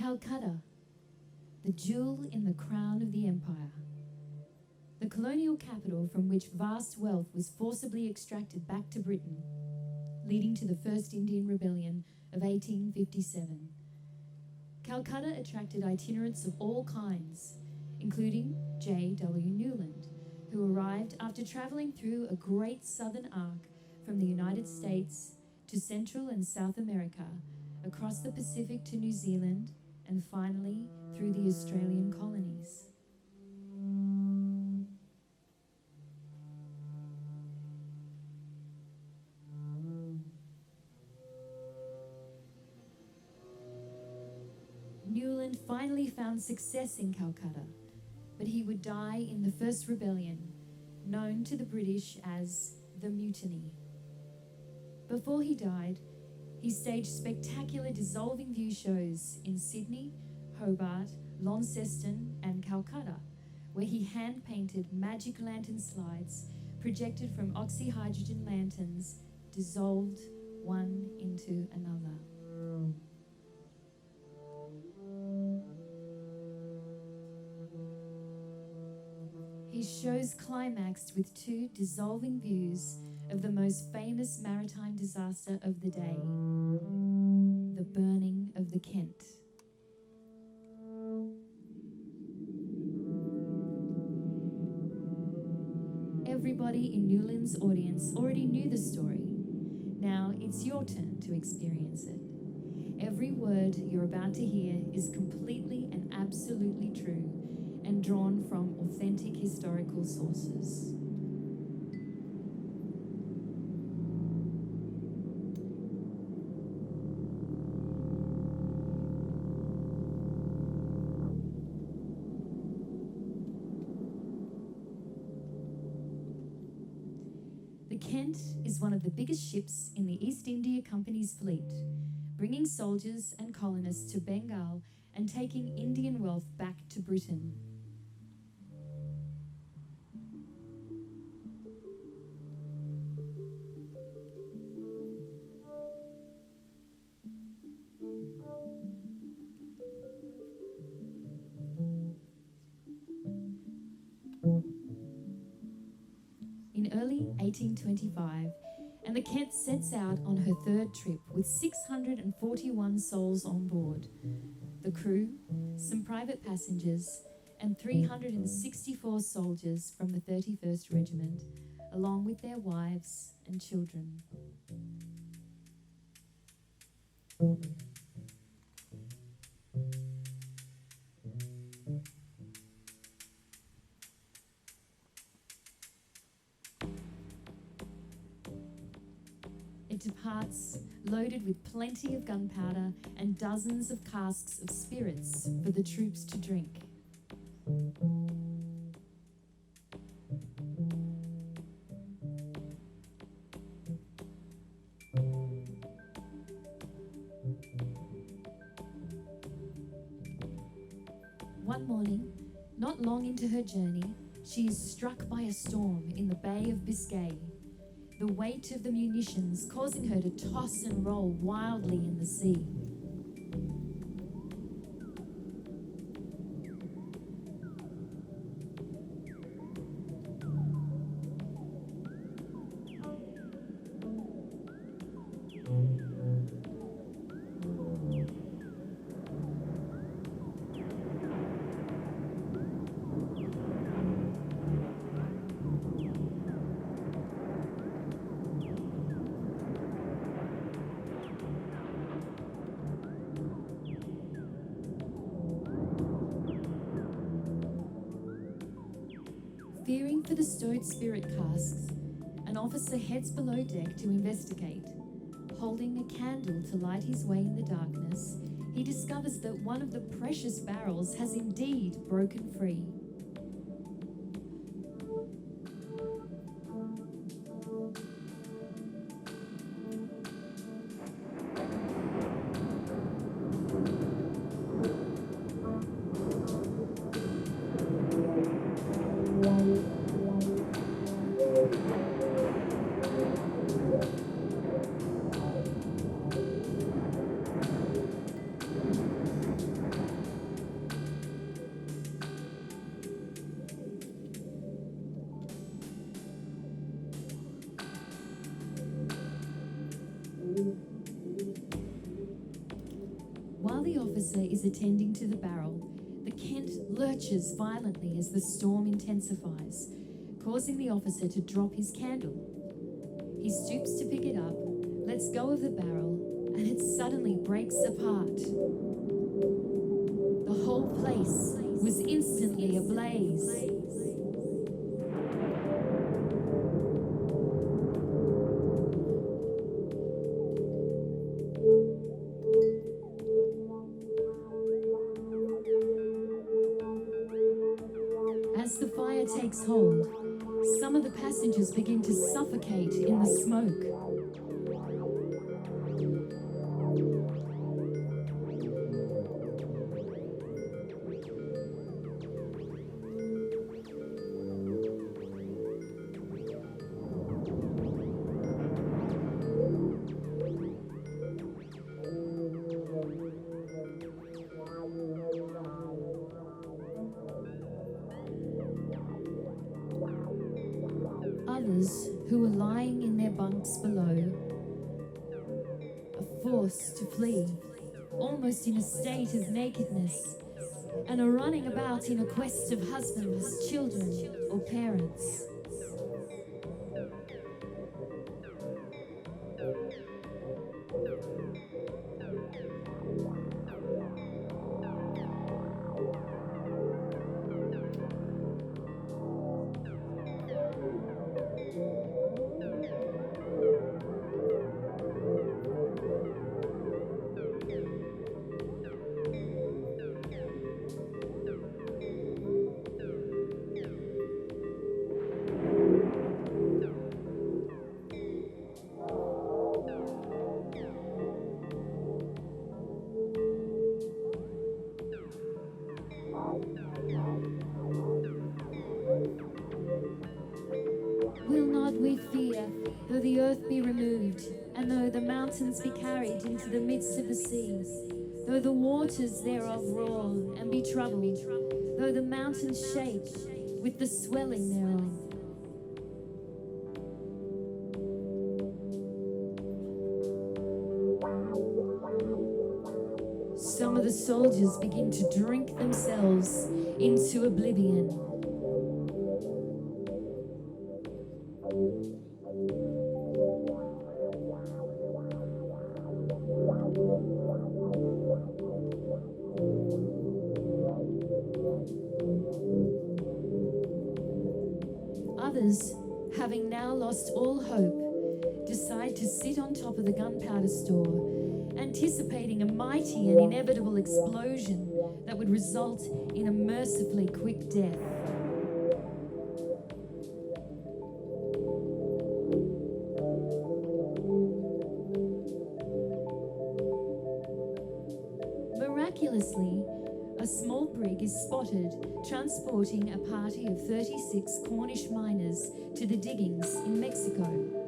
Calcutta, the jewel in the crown of the empire. The colonial capital from which vast wealth was forcibly extracted back to Britain, leading to the First Indian Rebellion of 1857. Calcutta attracted itinerants of all kinds, including J.W. Newland, who arrived after travelling through a great southern arc from the United States to Central and South America, across the Pacific to New Zealand, and finally through the Australian colonies. Newland finally found success in Calcutta, but he would die in the First Rebellion, known to the British as the Mutiny. Before he died, he staged spectacular dissolving view shows in Sydney, Hobart, Launceston, and Calcutta, where he hand-painted magic lantern slides projected from oxyhydrogen lanterns, dissolved one into another. His shows climaxed with two dissolving views of the most famous maritime disaster of the day, the burning of the Kent. Everybody in Newland's audience already knew the story. Now it's your turn to experience it. Every word you're about to hear is completely and absolutely true and drawn from authentic historical sources. The Kent is one of the biggest ships in the East India Company's fleet, bringing soldiers and colonists to Bengal and taking Indian wealth back to Britain. In early 1825, and the Kent sets out on her third trip with 641 souls on board, the crew, some private passengers, and 364 soldiers from the 31st Regiment, along with their wives and children. It departs loaded with plenty of gunpowder and dozens of casks of spirits for the troops to drink. One morning, not long into her journey, she is struck by a storm in the Bay of Biscay, the weight of the munitions causing her to toss and roll wildly in the sea. Fearing for the stowed spirit casks, an officer heads below deck to investigate. Holding a candle to light his way in the darkness, he discovers that one of the precious barrels has indeed broken free. officer is attending to the barrel, the Kent lurches violently as the storm intensifies, causing the officer to drop his candle. He stoops to pick it up, lets go of the barrel, and it suddenly breaks apart. The whole place was instantly ablaze. As the fire takes hold, some of the passengers begin to suffocate in the smoke. Others who were lying in their bunks below are forced to flee, almost in a state of nakedness, and are running about in a quest of husbands, children, or parents. Will not we fear, though the earth be removed, and though the mountains be carried into the midst of the sea, though the waters thereof roar and be troubled, though the mountains shake with the swelling thereof. Some of the soldiers begin to drink themselves into oblivion. Others, having now lost all hope, decide to sit on top of the gunpowder store, anticipating a mighty and inevitable explosion that would result in a mercifully quick death. Miraculously, a small brig is spotted transporting a party of 36 Cornish miners to the diggings in Mexico.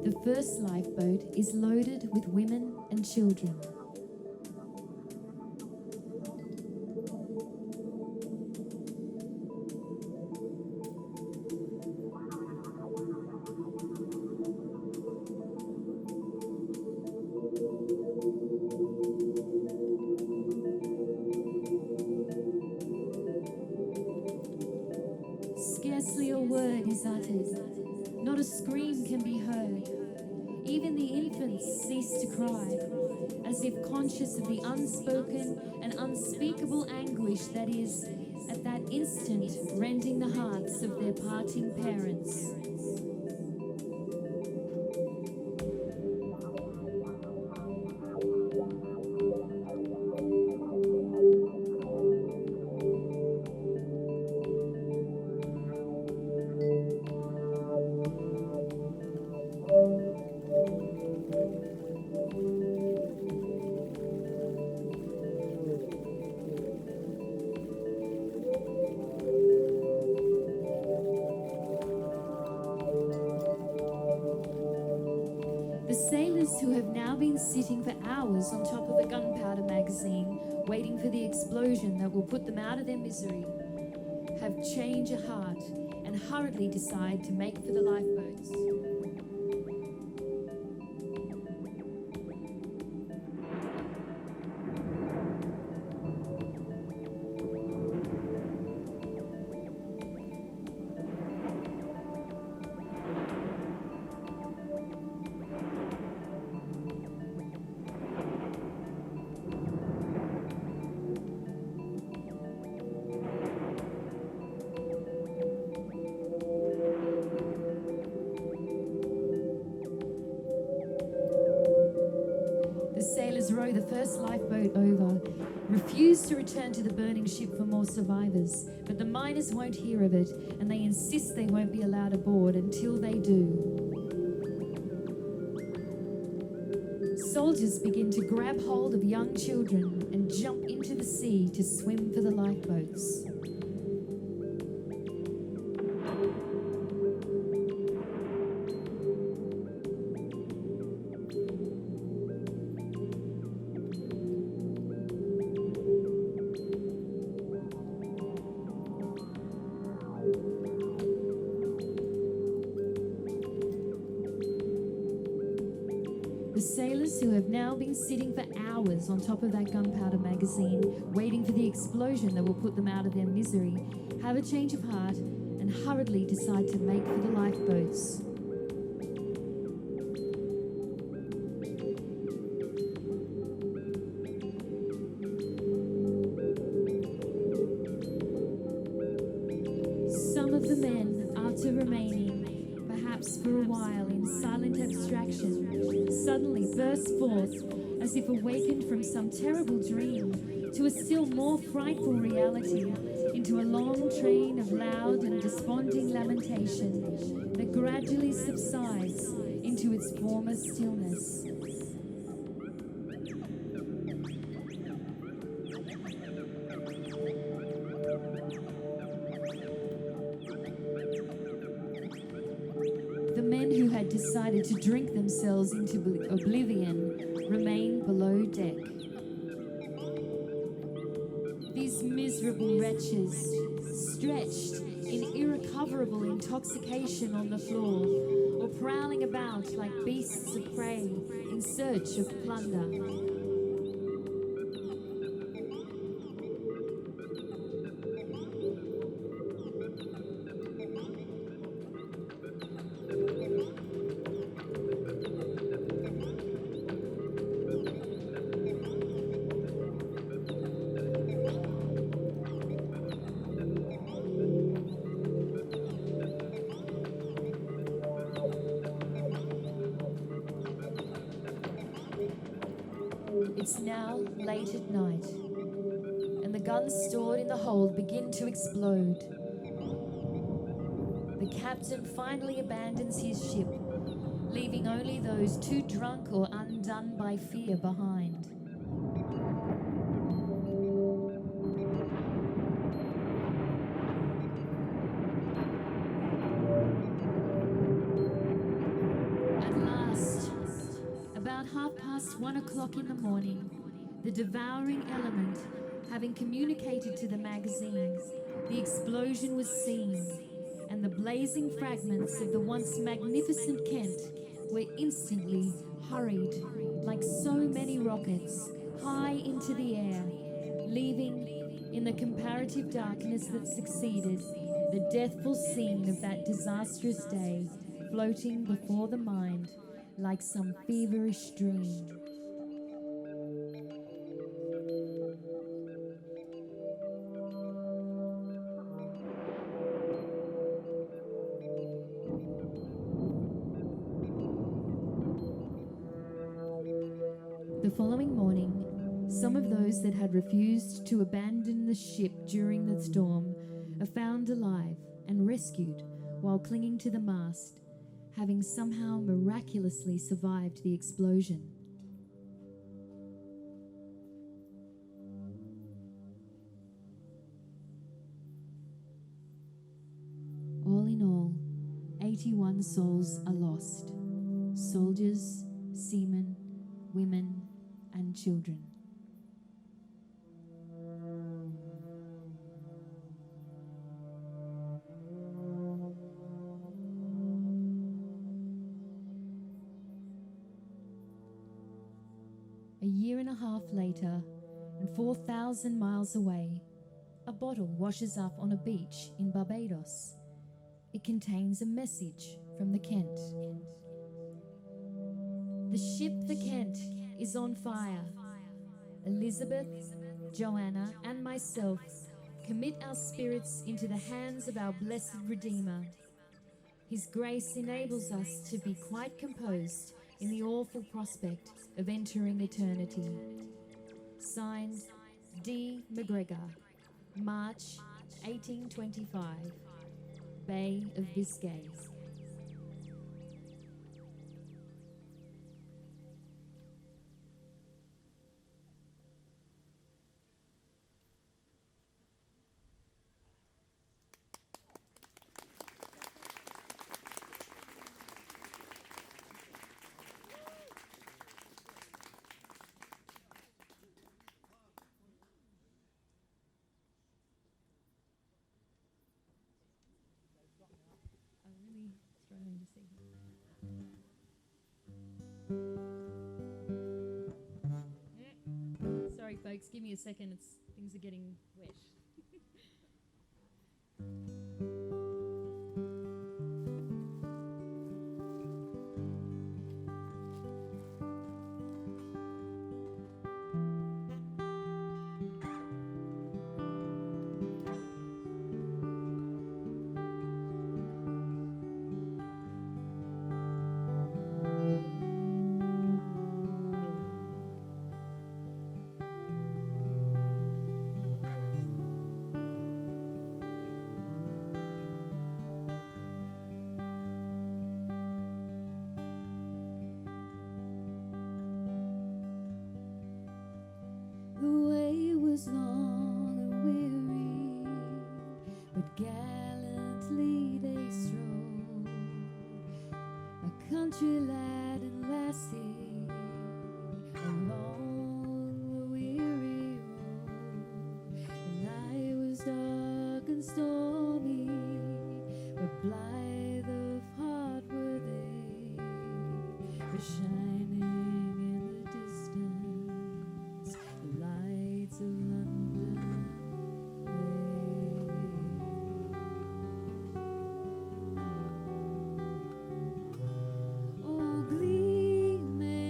The first lifeboat is loaded with women and children. Scarcely a word is uttered, not a scream can be heard. Even the infants cease to cry, as if conscious of the unspoken and unspeakable anguish that is, at that instant, rending the hearts of their parting parents. The sailors who have now been sitting for hours on top of a gunpowder magazine, waiting for the explosion that will put them out of their misery, have change of heart and hurriedly decide to make for the lifeboats. Row the first lifeboat over, refuse to return to the burning ship for more survivors, but the miners won't hear of it, and they insist they won't be allowed aboard until they do. Soldiers begin to grab hold of young children and jump into the sea to swim for the lifeboats. The sailors who have now been sitting for hours on top of that gunpowder magazine, waiting for the explosion that will put them out of their misery, have a change of heart and hurriedly decide to make for the lifeboats. Some of the men, after remaining, perhaps for a while in silent abstraction, suddenly burst forth as if awakened from some terrible dream to a still more frightful reality, into a long train of loud and desponding lamentation that gradually subsides into its former stillness. The men who had decided to drink themselves into oblivion remain below deck. These miserable wretches, stretched in irrecoverable intoxication on the floor, or prowling about like beasts of prey in search of plunder. It's now late at night, and the guns stored in the hold begin to explode. The captain finally abandons his ship, leaving only those too drunk or undone by fear behind. At last, about 1:30 in the morning, the devouring element, having communicated to the magazine, the explosion was seen, and the blazing fragments of the once magnificent Kent were instantly hurried, like so many rockets, high into the air, leaving, in the comparative darkness that succeeded, the deathful scene of that disastrous day floating before the mind like some feverish dream. The following morning, some of those that had refused to abandon the ship during the storm are found alive and rescued while clinging to the mast, having somehow miraculously survived the explosion. All in all, 81 souls are lost, soldiers seamen, women, and children. A year and a half later, and 4,000 miles away, a bottle washes up on a beach in Barbados. It contains a message from the Kent. The ship the Kent is on fire. Elizabeth, Joanna, and myself commit our spirits into the hands of our blessed Redeemer. His grace enables us to be quite composed in the awful prospect of entering eternity. Signed, D. McGregor, March 1825, Bay of Biscay. I'm really struggling to see. Sorry, folks. Give me a second. Things are getting wet. The way was long and weary, but gallantly they strode, a country lad and lassie, along the weary road. The night was dark and stormy, but blithe of heart were they, but shining in the distance, the lights of London lay. Oh, gleaming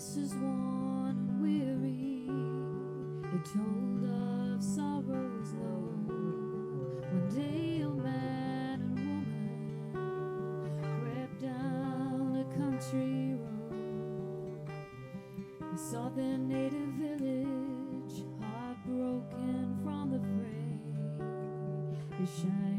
voices worn and weary, they told of sorrows low. One day a man and woman crept down a country road. They saw their native village, heartbroken from the fray. They shined